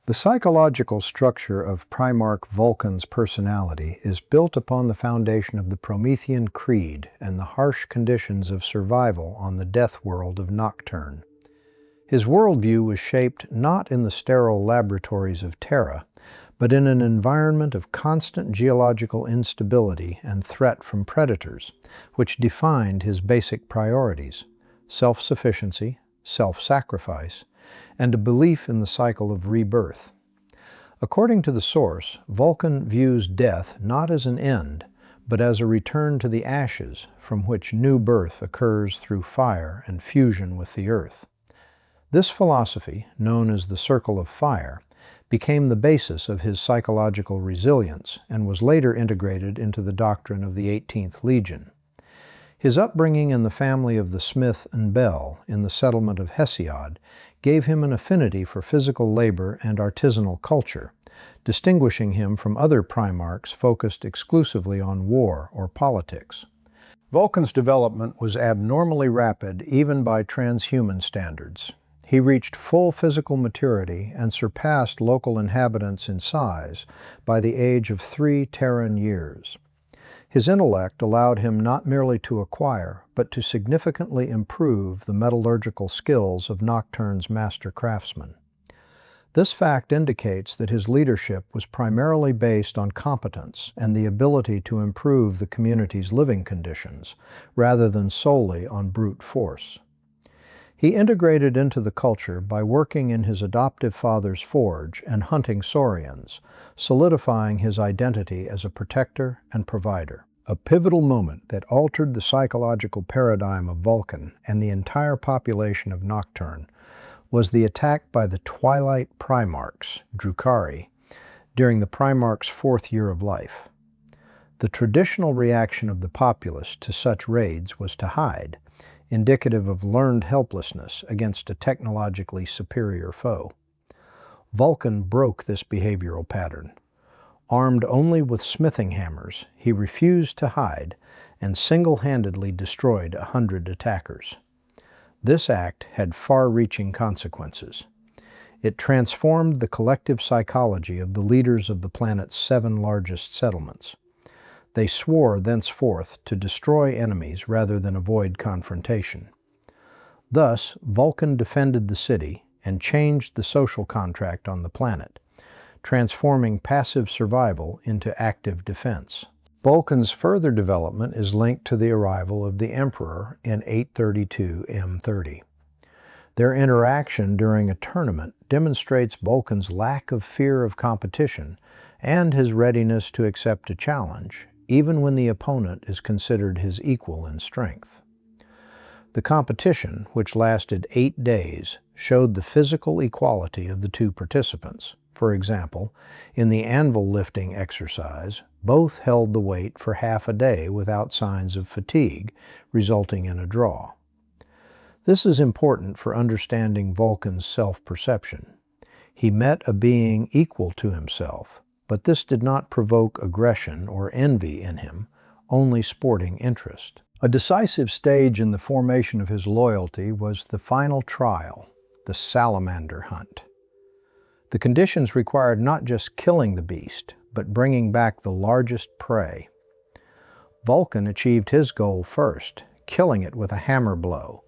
The psychological structure of Primarch Vulkan's personality is built upon the foundation of the Promethean creed and the harsh conditions of survival on the death world of Nocturne. His worldview was shaped not in the sterile laboratories of Terra, but in an environment of constant geological instability and threat from predators, which defined his basic priorities: self-sufficiency, self-sacrifice, and a belief in the cycle of rebirth. According to the source, Vulkan views death not as an end, but as a return to the ashes from which new birth occurs through fire and fusion with the earth. This philosophy, known as the Circle of Fire, became the basis of his psychological resilience and was later integrated into the doctrine of the 18th Legion. His upbringing in the family of the Smith and Bell in the settlement of Hesiod gave him an affinity for physical labor and artisanal culture, distinguishing him from other Primarchs focused exclusively on war or politics. Vulkan's development was abnormally rapid even by transhuman standards. He reached full physical maturity and surpassed local inhabitants in size by the age of 3 Terran years. His intellect allowed him not merely to acquire, but to significantly improve the metallurgical skills of Nocturne's master craftsmen. This fact indicates that his leadership was primarily based on competence and the ability to improve the community's living conditions, rather than solely on brute force. He integrated into the culture by working in his adoptive father's forge and hunting saurians, solidifying his identity as a protector and provider. A pivotal moment that altered the psychological paradigm of Vulkan and the entire population of Nocturne was the attack by the Twilight Primarchs, Drukhari, during the Primarch's 4th year of life. The traditional reaction of the populace to such raids was to hide, indicative of learned helplessness against a technologically superior foe. Vulkan broke this behavioral pattern. Armed only with smithing hammers, he refused to hide and single-handedly destroyed 100 attackers. This act had far-reaching consequences. It transformed the collective psychology of the leaders of the planet's 7 largest settlements. They swore thenceforth to destroy enemies rather than avoid confrontation. Thus, Vulkan defended the city and changed the social contract on the planet, transforming passive survival into active defense. Vulkan's further development is linked to the arrival of the Emperor in 832 M30. Their interaction during a tournament demonstrates Vulkan's lack of fear of competition and his readiness to accept a challenge, even when the opponent is considered his equal in strength. The competition, which lasted 8 days, showed the physical equality of the two participants. For example, in the anvil lifting exercise, both held the weight for half a day without signs of fatigue, resulting in a draw. This is important for understanding Vulkan's self-perception. He met a being equal to himself, but this did not provoke aggression or envy in him, only sporting interest. A decisive stage in the formation of his loyalty was the final trial, the Salamander hunt. The conditions required not just killing the beast, but bringing back the largest prey. Vulkan achieved his goal first, killing it with a hammer blow,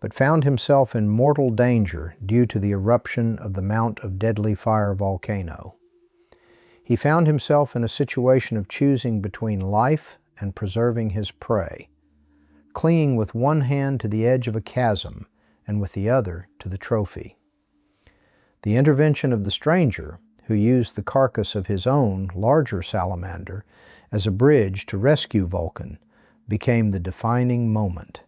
but found himself in mortal danger due to the eruption of the Mount of Deadly Fire volcano. He found himself in a situation of choosing between life and preserving his prey, clinging with one hand to the edge of a chasm and with the other to the trophy. The intervention of the stranger, who used the carcass of his own larger salamander as a bridge to rescue Vulkan, became the defining moment.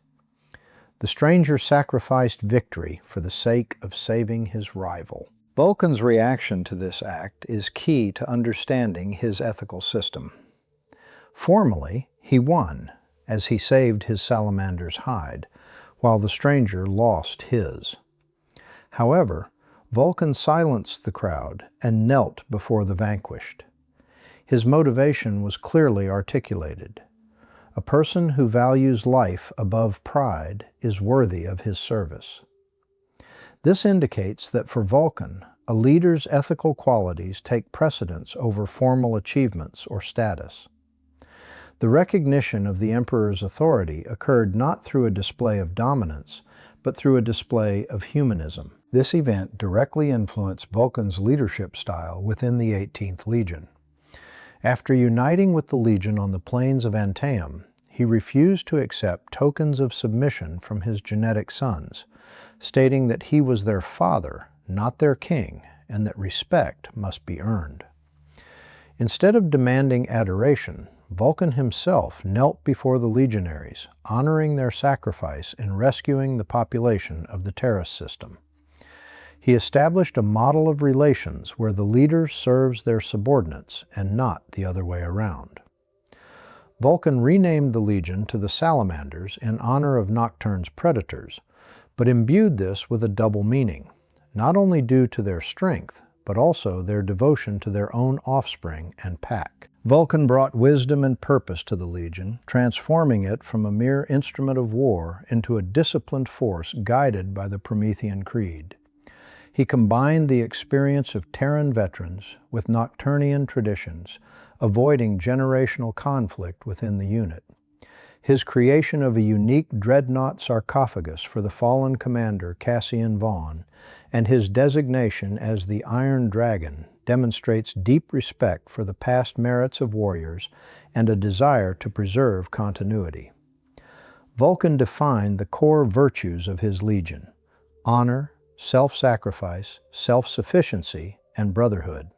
The stranger sacrificed victory for the sake of saving his rival. Vulkan's reaction to this act is key to understanding his ethical system. Formally, he won, as he saved his salamander's hide, while the stranger lost his. However, Vulkan silenced the crowd and knelt before the vanquished. His motivation was clearly articulated. A person who values life above pride is worthy of his service. This indicates that for Vulkan, a leader's ethical qualities take precedence over formal achievements or status. The recognition of the emperor's authority occurred not through a display of dominance, but through a display of humanism. This event directly influenced Vulkan's leadership style within the 18th Legion. After uniting with the Legion on the plains of Antaeum, he refused to accept tokens of submission from his genetic sons, stating that he was their father, not their king, and that respect must be earned. Instead of demanding adoration, Vulkan himself knelt before the legionaries, honoring their sacrifice in rescuing the population of the Terrace system. He established a model of relations where the leader serves their subordinates and not the other way around. Vulkan renamed the Legion to the Salamanders in honor of Nocturne's predators, but imbued this with a double meaning, not only due to their strength, but also their devotion to their own offspring and pack. Vulkan brought wisdom and purpose to the Legion, transforming it from a mere instrument of war into a disciplined force guided by the Promethean Creed. He combined the experience of Terran veterans with Nocturnian traditions, avoiding generational conflict within the unit. His creation of a unique dreadnought sarcophagus for the fallen commander Cassian Vaughn and his designation as the Iron Dragon demonstrates deep respect for the past merits of warriors and a desire to preserve continuity. Vulkan defined the core virtues of his legion: honor, self-sacrifice, self-sufficiency, and brotherhood.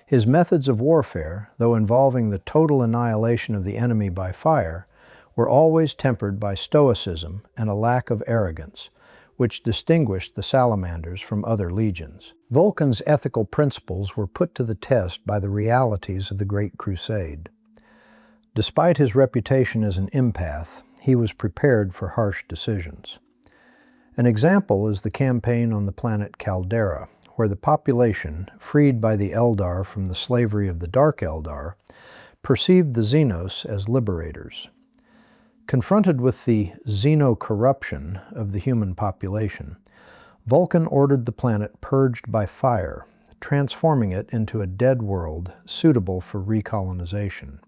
His methods of warfare, though involving the total annihilation of the enemy by fire, were always tempered by stoicism and a lack of arrogance, which distinguished the Salamanders from other legions. Vulkan's ethical principles were put to the test by the realities of the Great Crusade. Despite his reputation as an empath, he was prepared for harsh decisions. An example is the campaign on the planet Caldera, where the population, freed by the Eldar from the slavery of the Dark Eldar, perceived the Xenos as liberators. Confronted with the xeno-corruption of the human population, Vulkan ordered the planet purged by fire, transforming it into a dead world suitable for recolonization.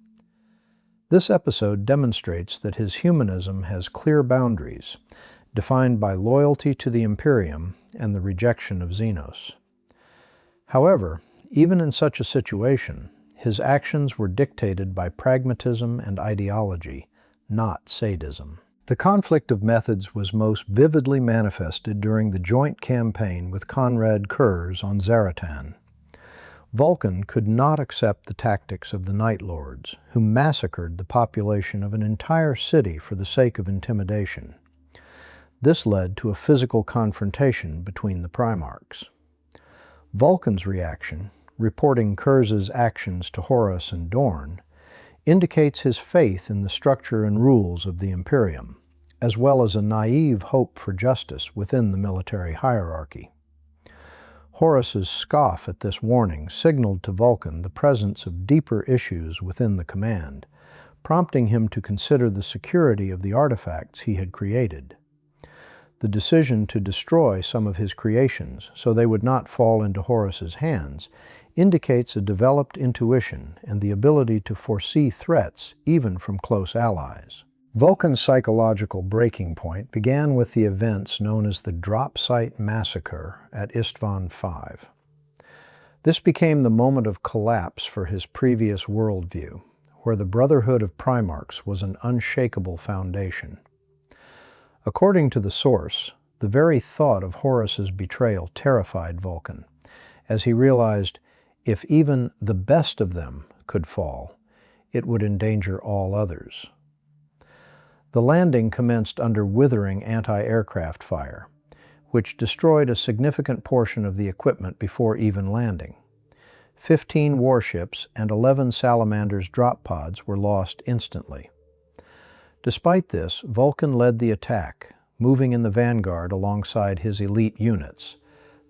This episode demonstrates that his humanism has clear boundaries, defined by loyalty to the Imperium and the rejection of Xenos. However, even in such a situation, his actions were dictated by pragmatism and ideology, not sadism. The conflict of methods was most vividly manifested during the joint campaign with Konrad Curze on Zaratan. Vulkan could not accept the tactics of the Night Lords, who massacred the population of an entire city for the sake of intimidation. This led to a physical confrontation between the Primarchs. Vulkan's reaction, reporting Curze's actions to Horus and Dorn, indicates his faith in the structure and rules of the Imperium, as well as a naive hope for justice within the military hierarchy. Horus's scoff at this warning signaled to Vulkan the presence of deeper issues within the command, prompting him to consider the security of the artifacts he had created. The decision to destroy some of his creations so they would not fall into Horus's hands indicates a developed intuition and the ability to foresee threats even from close allies. Vulkan's psychological breaking point began with the events known as the Drop Site Massacre at Isstvan V. This became the moment of collapse for his previous worldview, where the Brotherhood of Primarchs was an unshakable foundation. According to the source, the very thought of Horus's betrayal terrified Vulkan, as he realized if even the best of them could fall, it would endanger all others. The landing commenced under withering anti-aircraft fire, which destroyed a significant portion of the equipment before even landing. 15 warships and 11 Salamanders drop pods were lost instantly. Despite this, Vulkan led the attack, moving in the vanguard alongside his elite units,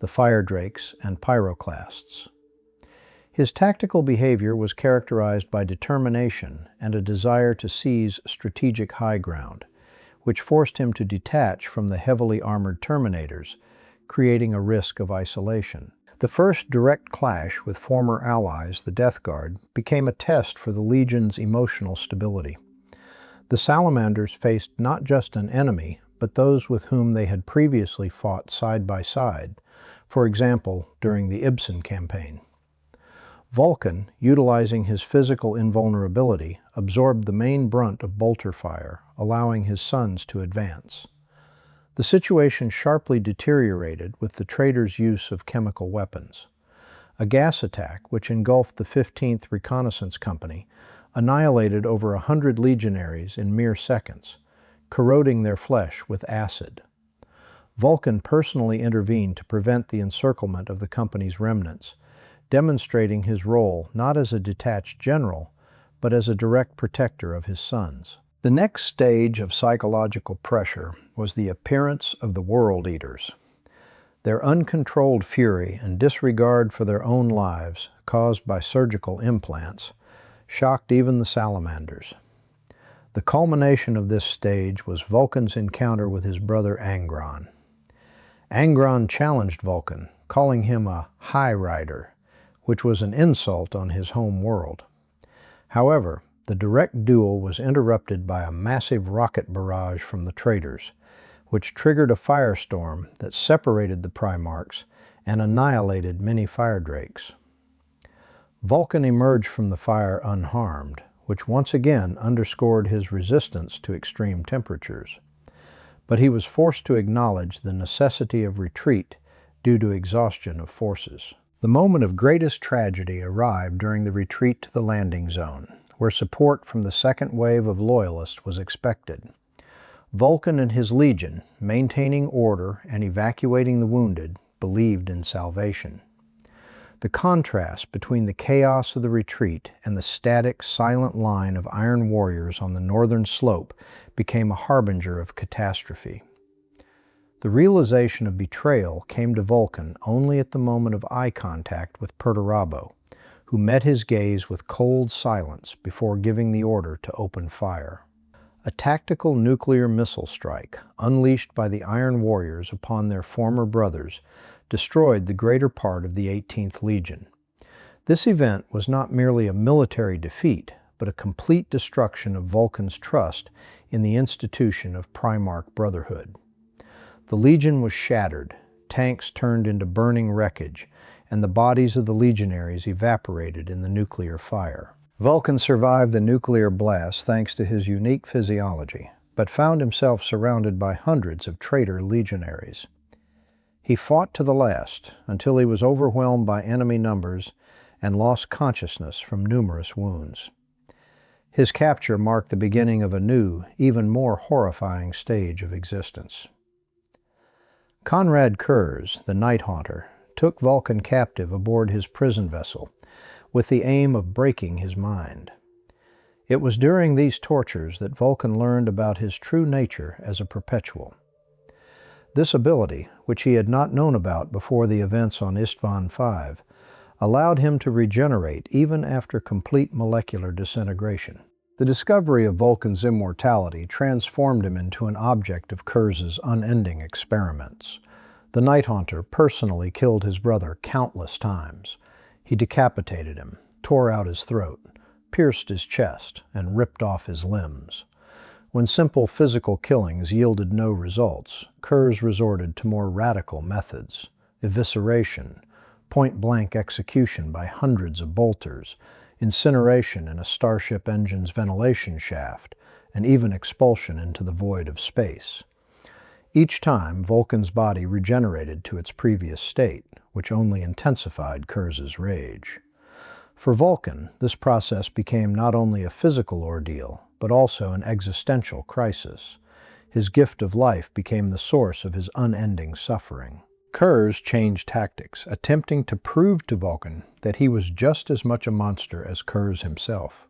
the Fire Drakes and Pyroclasts. His tactical behavior was characterized by determination and a desire to seize strategic high ground, which forced him to detach from the heavily armored Terminators, creating a risk of isolation. The first direct clash with former allies, the Death Guard, became a test for the Legion's emotional stability. The Salamanders faced not just an enemy, but those with whom they had previously fought side by side, for example, during the Ibsen campaign. Vulkan, utilizing his physical invulnerability, absorbed the main brunt of bolter fire, allowing his sons to advance. The situation sharply deteriorated with the traitors' use of chemical weapons. A gas attack, which engulfed the 15th Reconnaissance Company, annihilated over 100 legionaries in mere seconds, corroding their flesh with acid. Vulkan personally intervened to prevent the encirclement of the company's remnants, demonstrating his role not as a detached general, but as a direct protector of his sons. The next stage of psychological pressure was the appearance of the World Eaters. Their uncontrolled fury and disregard for their own lives, caused by surgical implants, shocked even the Salamanders. The culmination of this stage was Vulkan's encounter with his brother Angron. Angron challenged Vulkan, calling him a High Rider, which was an insult on his home world. However, the direct duel was interrupted by a massive rocket barrage from the traitors, which triggered a firestorm that separated the Primarchs and annihilated many firedrakes. Vulkan emerged from the fire unharmed, which once again underscored his resistance to extreme temperatures. But he was forced to acknowledge the necessity of retreat due to exhaustion of forces. The moment of greatest tragedy arrived during the retreat to the landing zone, where support from the second wave of loyalists was expected. Vulkan and his legion, maintaining order and evacuating the wounded, believed in salvation. The contrast between the chaos of the retreat and the static, silent line of iron warriors on the northern slope became a harbinger of catastrophe. The realization of betrayal came to Vulkan only at the moment of eye contact with Perturabo, who met his gaze with cold silence before giving the order to open fire. A tactical nuclear missile strike, unleashed by the Iron Warriors upon their former brothers, destroyed the greater part of the 18th Legion. This event was not merely a military defeat, but a complete destruction of Vulkan's trust in the institution of Primarch brotherhood. The Legion was shattered, tanks turned into burning wreckage, and the bodies of the legionaries evaporated in the nuclear fire. Vulkan survived the nuclear blast thanks to his unique physiology, but found himself surrounded by hundreds of traitor legionaries. He fought to the last until he was overwhelmed by enemy numbers and lost consciousness from numerous wounds. His capture marked the beginning of a new, even more horrifying stage of existence. Konrad Curze, the Night Haunter, took Vulkan captive aboard his prison vessel, with the aim of breaking his mind. It was during these tortures that Vulkan learned about his true nature as a Perpetual. This ability, which he had not known about before the events on Isstvan V, allowed him to regenerate even after complete molecular disintegration. The discovery of Vulkan's immortality transformed him into an object of Curze's unending experiments. The Night Haunter personally killed his brother countless times. He decapitated him, tore out his throat, pierced his chest, and ripped off his limbs. When simple physical killings yielded no results, Curze resorted to more radical methods: evisceration, point-blank execution by hundreds of bolters, incineration in a starship engine's ventilation shaft, and even expulsion into the void of space. Each time, Vulkan's body regenerated to its previous state, which only intensified Curze's rage. For Vulkan, this process became not only a physical ordeal, but also an existential crisis. His gift of life became the source of his unending suffering. Curze changed tactics, attempting to prove to Vulkan that he was just as much a monster as Curze himself.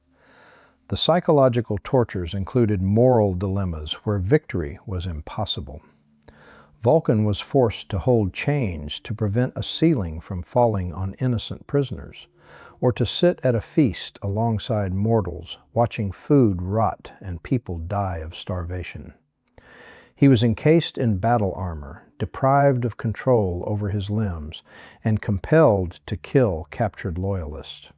The psychological tortures included moral dilemmas where victory was impossible. Vulkan was forced to hold chains to prevent a ceiling from falling on innocent prisoners, or to sit at a feast alongside mortals, watching food rot and people die of starvation. He was encased in battle armor, deprived of control over his limbs, and compelled to kill captured loyalists.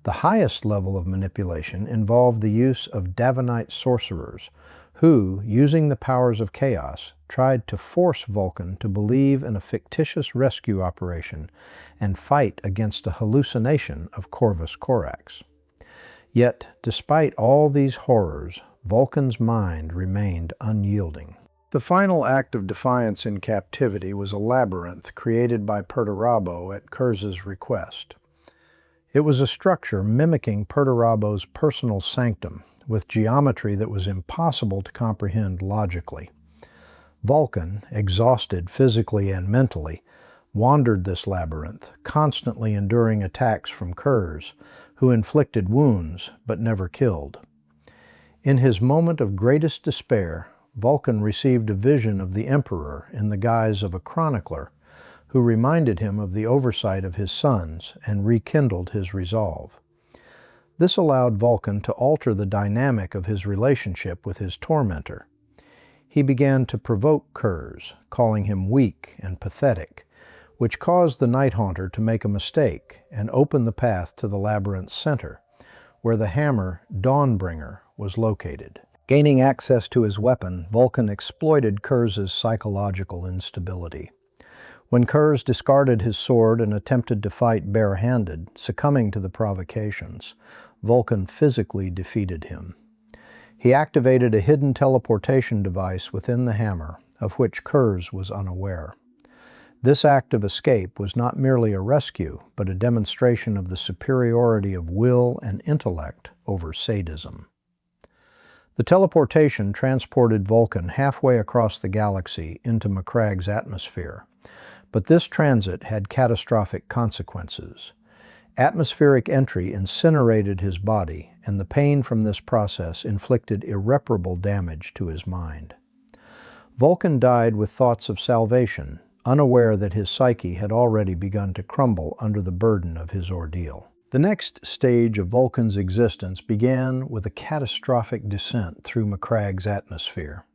The highest level of manipulation involved the use of Davenite sorcerers, who, using the powers of chaos, tried to force Vulkan to believe in a fictitious rescue operation and fight against a hallucination of Corvus Corax. Yet, despite all these horrors, Vulkan's mind remained unyielding. The final act of defiance in captivity was a labyrinth created by Perturabo at Curze's request. It was a structure mimicking Perturabo's personal sanctum, with geometry that was impossible to comprehend logically. Vulkan, exhausted physically and mentally, wandered this labyrinth, constantly enduring attacks from Curze, who inflicted wounds but never killed. In his moment of greatest despair, Vulkan received a vision of the Emperor in the guise of a chronicler, who reminded him of the oversight of his sons and rekindled his resolve. This allowed Vulkan to alter the dynamic of his relationship with his tormentor. He began to provoke Curze, calling him weak and pathetic, which caused the Night Haunter to make a mistake and open the path to the labyrinth's center, where the hammer Dawnbringer was located. Gaining access to his weapon, Vulkan exploited Curze's psychological instability. When Curze discarded his sword and attempted to fight barehanded, succumbing to the provocations, Vulkan physically defeated him. He activated a hidden teleportation device within the hammer, of which Curze was unaware. This act of escape was not merely a rescue, but a demonstration of the superiority of will and intellect over sadism. The teleportation transported Vulkan halfway across the galaxy into Macragge's atmosphere, but this transit had catastrophic consequences. Atmospheric entry incinerated his body, and the pain from this process inflicted irreparable damage to his mind. Vulkan died with thoughts of salvation, unaware that his psyche had already begun to crumble under the burden of his ordeal. The next stage of Vulkan's existence began with a catastrophic descent through Macragge's atmosphere.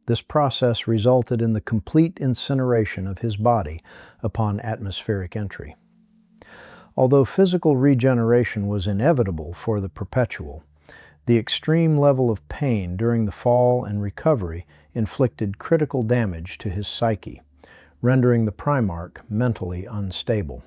This process resulted in the complete incineration of his body upon atmospheric entry. Although physical regeneration was inevitable for the Perpetual, the extreme level of pain during the fall and recovery inflicted critical damage to his psyche, rendering the Primarch mentally unstable.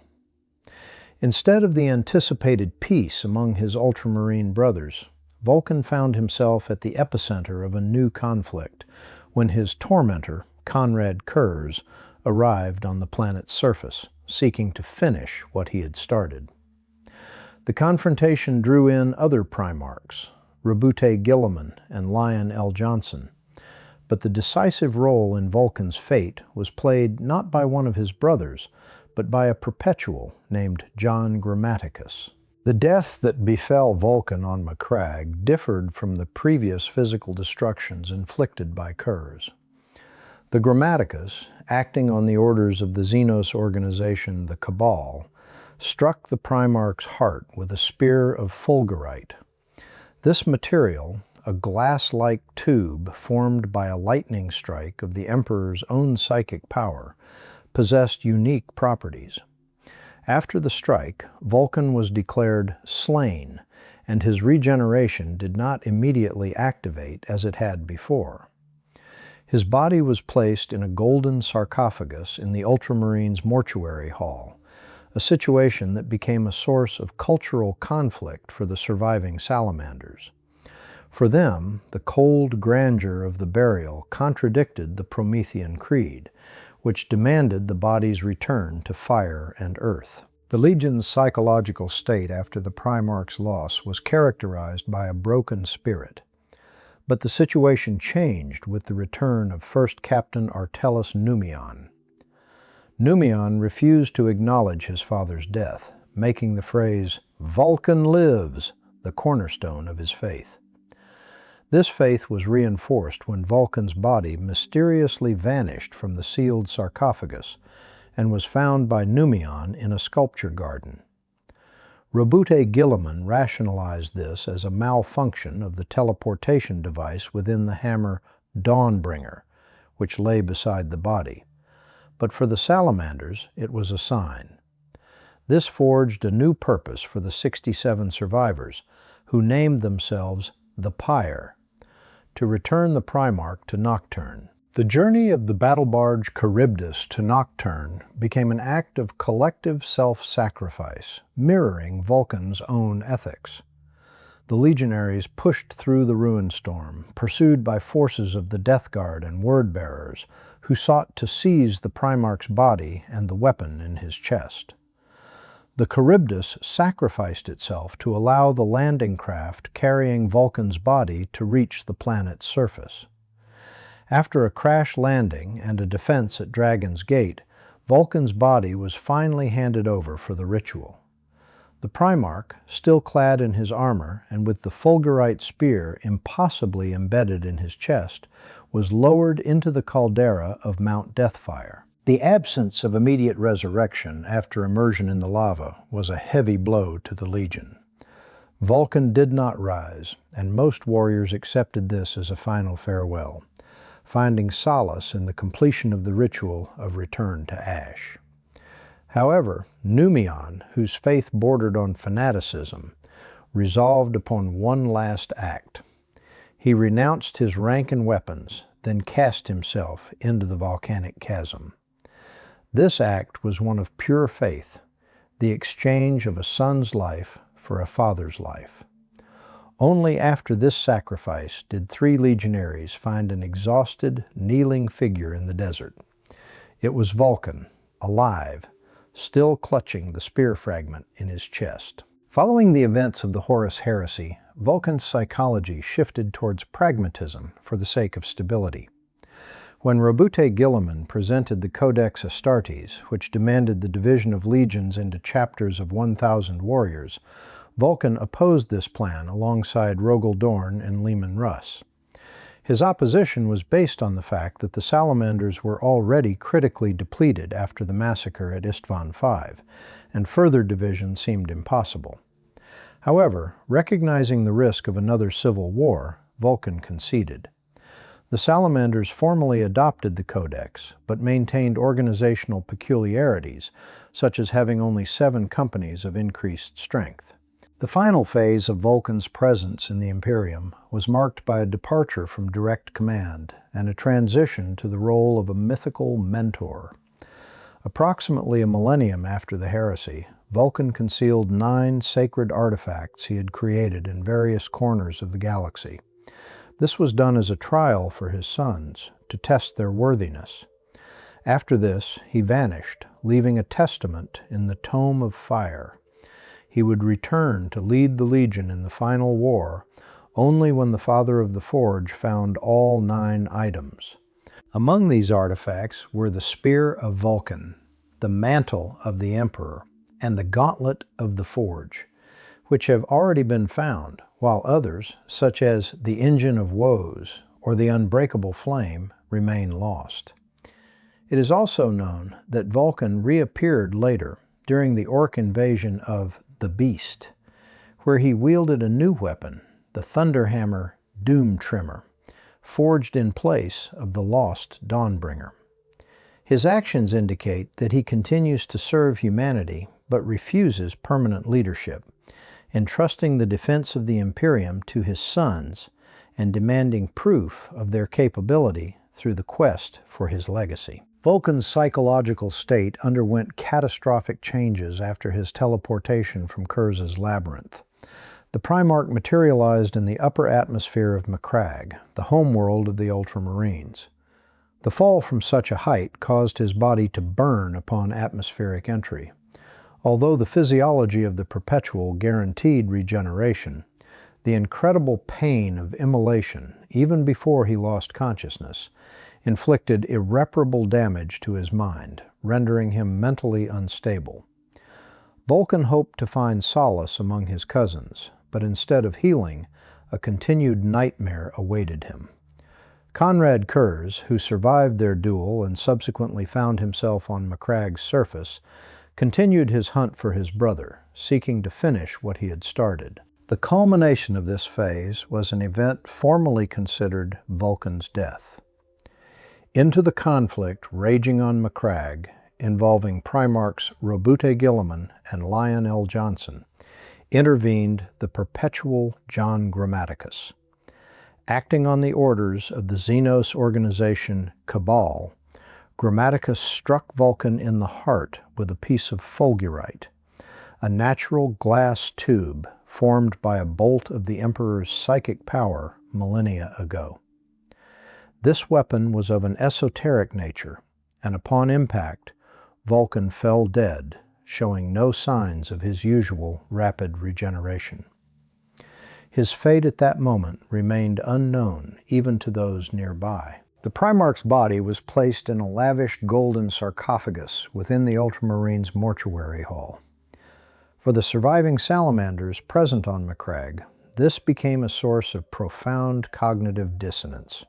Instead of the anticipated peace among his ultramarine brothers, Vulkan found himself at the epicenter of a new conflict when his tormentor, Konrad Curze, arrived on the planet's surface, seeking to finish what he had started. The confrontation drew in other Primarchs, Roboute Guilliman and Lion L. Johnson, but the decisive role in Vulkan's fate was played not by one of his brothers, but by a Perpetual named John Grammaticus. The death that befell Vulkan on Macragge differed from the previous physical destructions inflicted by Curze. The Grammaticus, acting on the orders of the Xenos organization the Cabal, struck the Primarch's heart with a spear of fulgurite. This material, a glass-like tube formed by a lightning strike of the Emperor's own psychic power, possessed unique properties. After the strike, Vulkan was declared slain, and his regeneration did not immediately activate as it had before. His body was placed in a golden sarcophagus in the Ultramarines' mortuary hall, a situation that became a source of cultural conflict for the surviving Salamanders. For them, the cold grandeur of the burial contradicted the Promethean creed, which demanded the body's return to fire and earth. The Legion's psychological state after the Primarch's loss was characterized by a broken spirit. But the situation changed with the return of First Captain Artellus Numion. Numion refused to acknowledge his father's death, making the phrase, "Vulkan lives," the cornerstone of his faith. This faith was reinforced when Vulkan's body mysteriously vanished from the sealed sarcophagus and was found by Numion in a sculpture garden. Roboute Guilliman rationalized this as a malfunction of the teleportation device within the hammer Dawnbringer, which lay beside the body. But for the Salamanders, it was a sign. This forged a new purpose for the 67 survivors, who named themselves the Pyre, to return the Primarch to Nocturne. The journey of the battle barge Charybdis to Nocturne became an act of collective self-sacrifice, mirroring Vulkan's own ethics. The legionaries pushed through the ruin storm, pursued by forces of the Death Guard and Word-bearers, who sought to seize the Primarch's body and the weapon in his chest. The Charybdis sacrificed itself to allow the landing craft carrying Vulkan's body to reach the planet's surface. After a crash landing and a defense at Dragon's Gate, Vulkan's body was finally handed over for the ritual. The Primarch, still clad in his armor and with the fulgurite spear impossibly embedded in his chest, was lowered into the caldera of Mount Deathfire. The absence of immediate resurrection after immersion in the lava was a heavy blow to the Legion. Vulkan did not rise, and most warriors accepted this as a final farewell, finding solace in the completion of the ritual of return to ash. However, Numion, whose faith bordered on fanaticism, resolved upon one last act. He renounced his rank and weapons, then cast himself into the volcanic chasm. This act was one of pure faith, the exchange of a son's life for a father's life. Only after this sacrifice did 3 legionaries find an exhausted, kneeling figure in the desert. It was Vulkan, alive, still clutching the spear fragment in his chest. Following the events of the Horus Heresy, Vulkan's psychology shifted towards pragmatism for the sake of stability. When Robute Guilliman presented the Codex Astartes, which demanded the division of legions into chapters of 1,000 warriors, Vulkan opposed this plan alongside Rogel Dorn and Leman Russ. His opposition was based on the fact that the Salamanders were already critically depleted after the massacre at Isstvan V, and further division seemed impossible. However, recognizing the risk of another civil war, Vulkan conceded. The Salamanders formally adopted the Codex, but maintained organizational peculiarities, such as having only 7 companies of increased strength. The final phase of Vulkan's presence in the Imperium was marked by a departure from direct command and a transition to the role of a mythical mentor. Approximately a millennium after the heresy, Vulkan concealed 9 sacred artifacts he had created in various corners of the galaxy. This was done as a trial for his sons, to test their worthiness. After this, he vanished, leaving a testament in the Tome of Fire. He would return to lead the Legion in the final war only when the Father of the Forge found all 9 items. Among these artifacts were the Spear of Vulkan, the Mantle of the Emperor, and the Gauntlet of the Forge, which have already been found, while others, such as the Engine of Woes or the Unbreakable Flame, remain lost. It is also known that Vulkan reappeared later during the Orc invasion of the Beast, where he wielded a new weapon, the Thunderhammer Doom Trimmer, forged in place of the lost Dawnbringer. His actions indicate that he continues to serve humanity but refuses permanent leadership, entrusting the defense of the Imperium to his sons and demanding proof of their capability through the quest for his legacy. Vulkan's psychological state underwent catastrophic changes after his teleportation from Curze's labyrinth. The Primarch materialized in the upper atmosphere of Macragge, the homeworld of the Ultramarines. The fall from such a height caused his body to burn upon atmospheric entry. Although the physiology of the Perpetual guaranteed regeneration, the incredible pain of immolation, even before he lost consciousness, inflicted irreparable damage to his mind, rendering him mentally unstable. Vulkan hoped to find solace among his cousins, but instead of healing, a continued nightmare awaited him. Konrad Curze, who survived their duel and subsequently found himself on Macragge's surface, continued his hunt for his brother, seeking to finish what he had started. The culmination of this phase was an event formally considered Vulkan's death. Into the conflict raging on Macragge, involving Primarchs Robute Guilliman and Lion L. Johnson, intervened the Perpetual John Grammaticus. Acting on the orders of the Xenos organization Cabal, Grammaticus struck Vulkan in the heart with a piece of fulgurite, a natural glass tube formed by a bolt of the Emperor's psychic power millennia ago. This weapon was of an esoteric nature, and upon impact, Vulkan fell dead, showing no signs of his usual rapid regeneration. His fate at that moment remained unknown even to those nearby. The Primarch's body was placed in a lavish golden sarcophagus within the Ultramarines' mortuary hall. For the surviving Salamanders present on Macragge, this became a source of profound cognitive dissonance.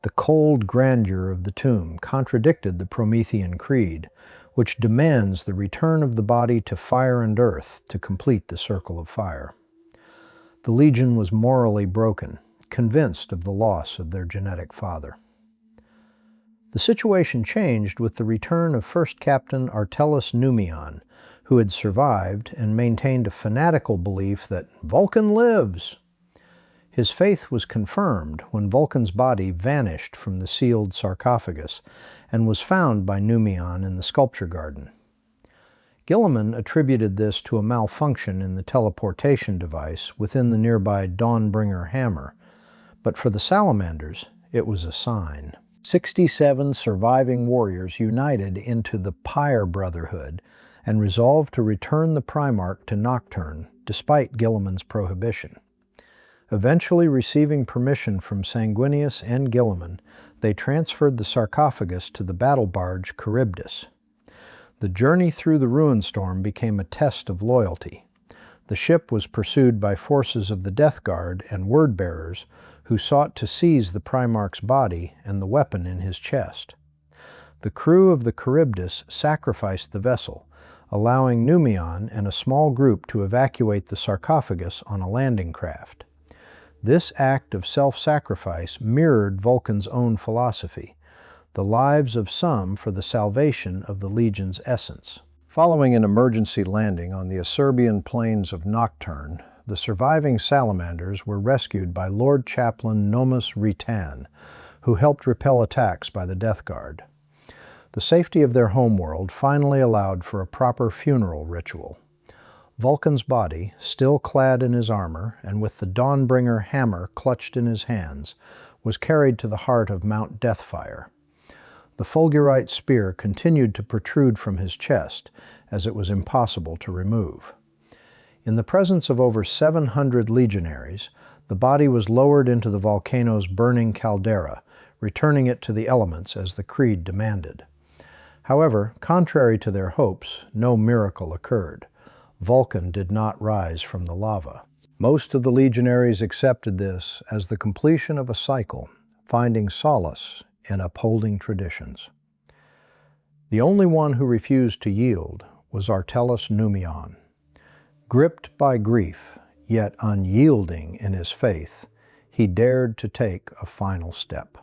The cold grandeur of the tomb contradicted the Promethean creed, which demands the return of the body to fire and earth to complete the circle of fire. The Legion was morally broken, convinced of the loss of their genetic father. The situation changed with the return of First Captain Artellus Numion, who had survived and maintained a fanatical belief that Vulkan lives. His faith was confirmed when Vulkan's body vanished from the sealed sarcophagus and was found by Numion in the sculpture garden. Guilliman attributed this to a malfunction in the teleportation device within the nearby Dawnbringer hammer, but for the Salamanders, it was a sign. 67 surviving warriors united into the Pyre Brotherhood and resolved to return the Primarch to Nocturne, despite Guilliman's prohibition. Eventually receiving permission from Sanguinius and Guilliman, they transferred the sarcophagus to the battle barge Charybdis. The journey through the ruin storm became a test of loyalty. The ship was pursued by forces of the Death Guard and word-bearers who sought to seize the Primarch's body and the weapon in his chest. The crew of the Charybdis sacrificed the vessel, allowing Numion and a small group to evacuate the sarcophagus on a landing craft. This act of self-sacrifice mirrored Vulkan's own philosophy, the lives of some for the salvation of the Legion's essence. Following an emergency landing on the Acerbian plains of Nocturne, the surviving Salamanders were rescued by Lord Chaplain Nomus Ritan, who helped repel attacks by the Death Guard. The safety of their homeworld finally allowed for a proper funeral ritual. Vulkan's body, still clad in his armor and with the Dawnbringer hammer clutched in his hands, was carried to the heart of Mount Deathfire. The fulgurite spear continued to protrude from his chest, as it was impossible to remove. In the presence of over 700 legionaries, the body was lowered into the volcano's burning caldera, returning it to the elements as the creed demanded. However, contrary to their hopes, no miracle occurred. Vulkan did not rise from the lava. Most of the legionaries accepted this as the completion of a cycle, finding solace in upholding traditions. The only one who refused to yield was Artellus Numion. Gripped by grief, yet unyielding in his faith, he dared to take a final step.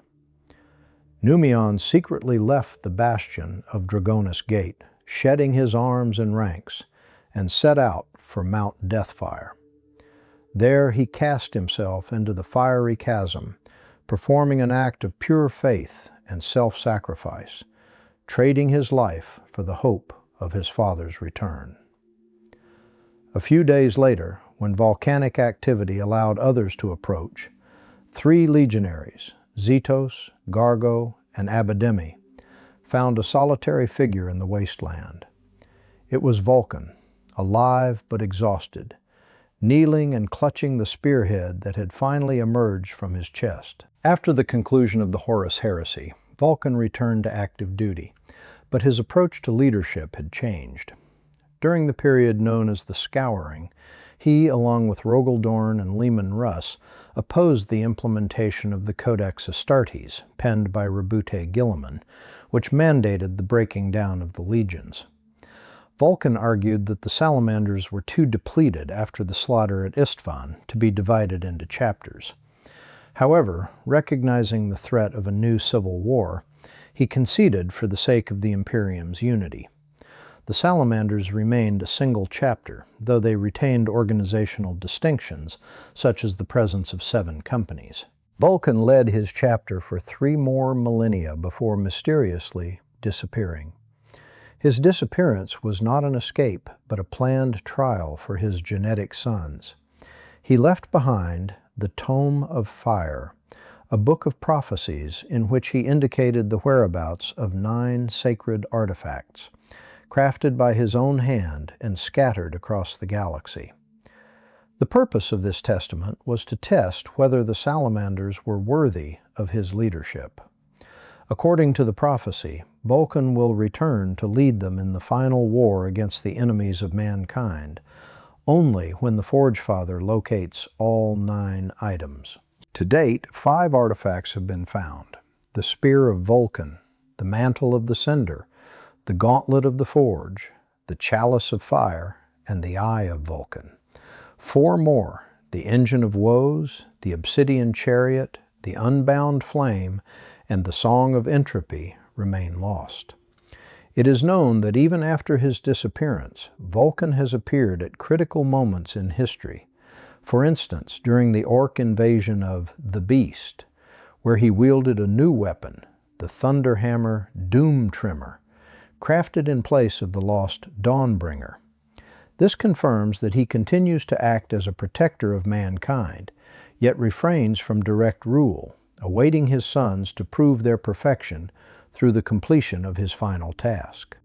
Numion secretly left the bastion of Dragonus Gate, shedding his arms and ranks, and set out for Mount Deathfire. There he cast himself into the fiery chasm, performing an act of pure faith and self-sacrifice, trading his life for the hope of his father's return. A few days later, when volcanic activity allowed others to approach, 3 legionaries, Zetos, Gargo, and Abademi, found a solitary figure in the wasteland. It was Vulkan, alive but exhausted, kneeling and clutching the spearhead that had finally emerged from his chest. After the conclusion of the Horus Heresy, Vulkan returned to active duty, but his approach to leadership had changed. During the period known as the Scouring, he, along with Rogaldorn and Leman Russ, opposed the implementation of the Codex Astartes, penned by Robute Guilliman, which mandated the breaking down of the legions. Vulkan argued that the Salamanders were too depleted after the slaughter at Isstvan to be divided into chapters. However, recognizing the threat of a new civil war, He conceded for the sake of the Imperium's unity. The Salamanders remained a single chapter, though they retained organizational distinctions, such as the presence of 7 companies. Vulkan led his chapter for 3 more millennia before mysteriously disappearing. His disappearance was not an escape, but a planned trial for his genetic sons. He left behind the Tome of Fire, a book of prophecies in which he indicated the whereabouts of 9 sacred artifacts, crafted by his own hand and scattered across the galaxy. The purpose of this testament was to test whether the Salamanders were worthy of his leadership. According to the prophecy, Vulkan will return to lead them in the final war against the enemies of mankind, only when the Forge Father locates all 9 items. To date, 5 artifacts have been found: the Spear of Vulkan, the Mantle of the Cinder, the Gauntlet of the Forge, the Chalice of Fire, and the Eye of Vulkan. 4 more, the Engine of Woes, the Obsidian Chariot, the Unbound Flame, and the Song of Entropy, remain lost. It is known that even after his disappearance, Vulkan has appeared at critical moments in history. For instance, during the Orc invasion of the Beast, where he wielded a new weapon, the Thunderhammer Doom Trimmer, crafted in place of the lost Dawnbringer. This confirms that he continues to act as a protector of mankind, yet refrains from direct rule, awaiting his sons to prove their perfection through the completion of his final task.